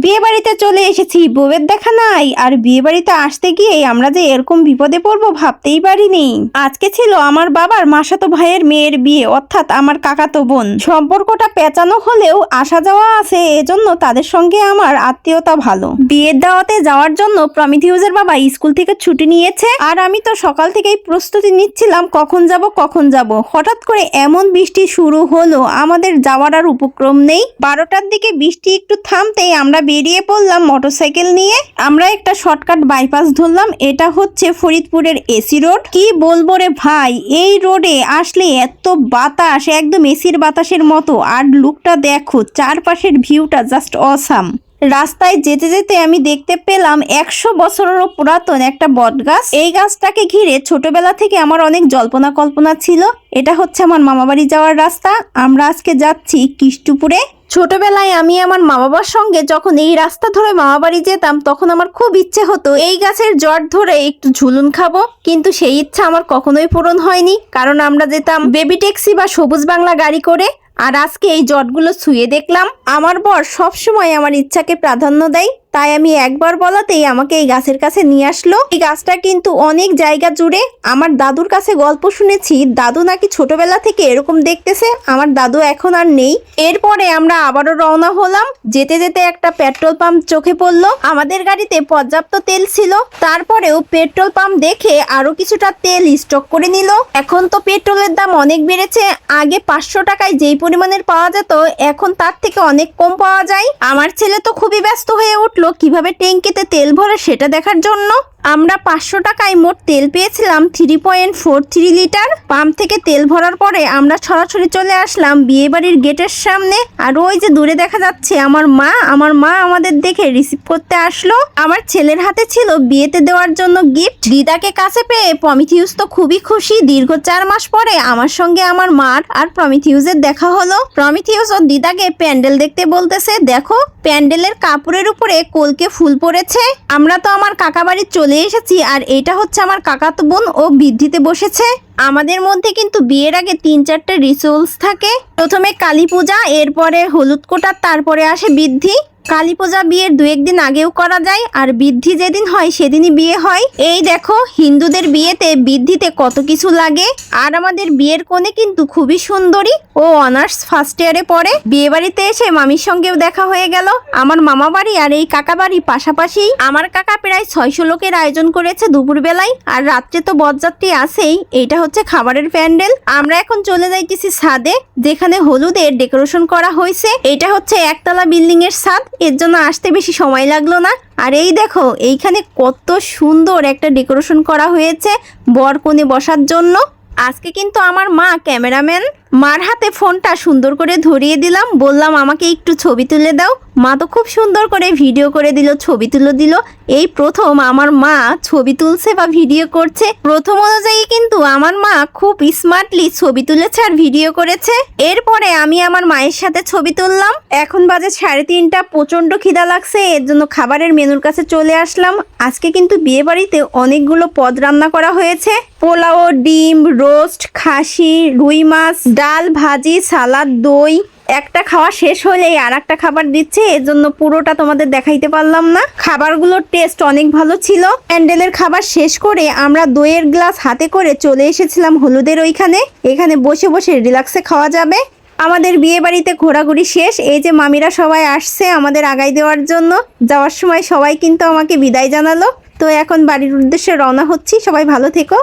বিয়ে বাড়িতে চলে এসেছি, বউয়ের দেখা নাই। আর বিয়ে বাড়িতে আসতে গিয়ে আমরা যে এরকম বিপদে পড়বো ভাবতেই পারিনি। আজকে ছিল আমার বাবার মাসাতো ভাইয়ের মেয়ের বিয়ে, অর্থাৎ আমার কাকাতো বোন। সম্পর্কটা পেঁচানো হলেও আসা যাওয়া আছে, এজন্য তাদের সঙ্গে আমার আত্মীয়তা ভালো। বিয়ের দাওয়াতে যাওয়ার জন্য প্রমিথিউসের বাবা স্কুল থেকে ছুটি নিয়েছে, আর আমি তো সকাল থেকেই প্রস্তুতি নিচ্ছিলাম কখন যাব। হঠাৎ করে এমন বৃষ্টি শুরু হলো, আমাদের যাওয়ার আর উপক্রম নেই। 12টার দিকে বৃষ্টি একটু থামতেই আমরা বেরিয়ে পড়লাম মোটরসাইকেল নিয়ে। আমরা একটা শর্টকাট বাইপাস ধরলাম, এটা হচ্ছে ফরিদপুরের এসি রোড। কি বলবো রে ভাই, এই রোডে আসলে এত বাতাস, একদম এসির বাতাসের মতো। আর লুকটা দেখো, চারপাশের ভিউটা জাস্ট অসাম। রাস্তায় যেতে যেতে আমি দেখতে পেলাম 100 বছরেরও পুরাতন একটা বট গাছ। এই গাছটাকে ঘিরে ছোটবেলা থেকে আমার অনেক জল্পনা কল্পনা ছিল। এটা হচ্ছে আমার মামাবাড়ি যাওয়ার রাস্তা। আমরা আজকে যাচ্ছি কিষ্টপুরে। ছোটবেলায় আমি আমার মা বাবার সঙ্গে যখন এই রাস্তা ধরে মামাবাড়ি যেতাম, তখন আমার খুব ইচ্ছে হতো এই গাছের জট ধরে একটু ঝুলুন খাবো, কিন্তু সেই ইচ্ছা আমার কখনোই পূরণ হয়নি, কারণ আমরা যেতাম বেবি ট্যাক্সি বা সবুজ বাংলা গাড়ি করে। আর আজকে এই জটগুলো ছুঁয়ে দেখলাম। আমার বর সবসময় আমার ইচ্ছাকে প্রাধান্য দেয়, তাই আমি একবার বলাতেই আমাকে এই গাছের কাছে নিয়ে আসলো। এই গাছটা কিন্তু অনেক জায়গা জুড়ে। আমার দাদুর কাছে গল্প শুনেছি, দাদু নাকি ছোটবেলা থেকে এরকম দেখতেছে। আমার দাদু এখন আর নেই। এরপরে আমরা আবারও রওনা হলাম। যেতে যেতে একটা পেট্রোল পাম্প চোখে পড়লো। আমাদের গাড়িতে পর্যাপ্ত তেল ছিল, তারপরেও পেট্রোল পাম্প দেখে আরো কিছুটা তেল স্টক করে নিল। এখন তো পেট্রোলের দাম অনেক বেড়েছে। আগে 500 টাকায় যেই পরিমাণের পাওয়া যেত, এখন তার থেকে অনেক কম পাওয়া যায়। আমার ছেলে তো খুবই ব্যস্ত হয়ে উঠলো কিভাবে ট্যাঙ্কিতে তেল ভরে সেটা দেখার জন্য। আমরা 500 টাকায় মোট তেল পেয়েছিলাম 3.43 লিটার। পাম্প থেকে তেল ভরার পরে আমরা সরাসরি চলে আসলাম বিয়ে বাড়ির গেটের সামনে। আর ওই যে দূরে দেখা যাচ্ছে আমার মা আমাদের দেখে রিসিভ করতে আসলো। আমার ছেলের হাতে ছিল বিয়েতে দেওয়ার জন্য গিফট। দিদাকে কাছে পেয়ে প্রমিথিউস তো খুবই খুশি। দীর্ঘ 4 মাস পরে আমার সঙ্গে আমার মার আর প্রমিথিউসের দেখা হলো। প্রমিথিউস ও দিদাকে প্যান্ডেল দেখতে বলতেছে। দেখো, প্যান্ডেলের কাপড়ের উপরে কলকে ফুল পড়েছে। আমরা তো আমার কাকা বাড়ি চলে এসেছি, আর এটা হচ্ছে আমার কাকাতো বোন, ও বৃদ্ধিতে বসেছে। আমাদের মধ্যে কিন্তু বিয়ের আগে 3-4টে রিচুয়ালস থাকে। প্রথমে কালী পূজা, এরপরে হলুদ কোটা, তারপরে আসে বৃদ্ধি। কালী পূজা বিয়ের 2-1 দিন আগেও করা যায়, আর বৃদ্ধি যেদিন হয় সেদিনই বিয়ে হয়। এই দেখো, হিন্দুদের বিয়েতে বৃদ্ধিতে কত কিছু লাগে। আর আমাদের বিয়ের কোণে কিন্তু খুবই সুন্দরী, ও অনার্স ফার্স্ট ইয়ারে পড়ে। বিয়ে বাড়িতে এসে মামির সঙ্গেও দেখা হয়ে গেল। আমার মামা বাড়ি আর এই কাকা বাড়ি পাশাপাশি। আমার কাকা প্রায় 600 লোকের আয়োজন করেছে দুপুর বেলায়, আর রাত্রে তো বরযাত্রী আছেই। এইটা হচ্ছে খাবারের প্যান্ডেল। আমরা এখন চলে যাইতেছি ছাদে, যেখানে হলুদের ডেকোরেশন করা হয়েছে। এটা হচ্ছে একতলা বিল্ডিং এর ছাদ, এর জন্য আসতে বেশি সময় লাগলো না। আর এই দেখো, এইখানে কত সুন্দর একটা ডেকোরেশন করা হয়েছে বর কনে বসার জন্য। আজকে কিন্তু আমার মা ক্যামেরাম্যান। মার হাতে ফোনটা সুন্দর করে ধরিয়ে দিলাম, বললাম আমাকে একটু ছবি তুলে দাও। মা তো খুব সুন্দর করে ভিডিও করে দিল, ছবি তুলে দিল। এই প্রথম আমার মা ছবি তুলছে বা ভিডিও করছে। প্রথম অনুযায়ী কিন্তু আমার মা খুব স্মার্টলি ছবি তুলেছে আর ভিডিও করেছে। এরপরে আমি আমার মায়ের সাথে ছবি তুললাম। এখন বাজে 3:30। প্রচন্ড খিদা লাগছে, এর জন্য খাবারের মেনুর কাছে চলে আসলাম। আজকে কিন্তু বিয়ে বাড়িতে অনেকগুলো পদ রান্না করা হয়েছে। পোলাও, ডিম, রোস্ট, খাসি, রুই মাছ, ডাল, ভাজি, সালাদ, দই। একটা খাওয়া শেষ হলেই আর একটা খাবার দিচ্ছে, এর জন্য পুরোটা তোমাদের দেখাইতে পারলাম না। খাবারগুলোর টেস্ট অনেক ভালো ছিল। প্যান্ডেলের খাবার শেষ করে আমরা দইয়ের গ্লাস হাতে করে চলে এসেছিলাম হলুদের ওইখানে। এখানে বসে বসে রিল্যাক্সে খাওয়া যাবে। আমাদের বিয়ে বাড়িতে ঘোরাঘুরি শেষ। এই যে মামিরা সবাই আসছে আমাদের আগাই দেওয়ার জন্য। যাওয়ার সময় সবাই কিন্তু আমাকে বিদায় জানালো। তো এখন বাড়ির উদ্দেশ্যে রওনা হচ্ছি। সবাই ভালো থেকো।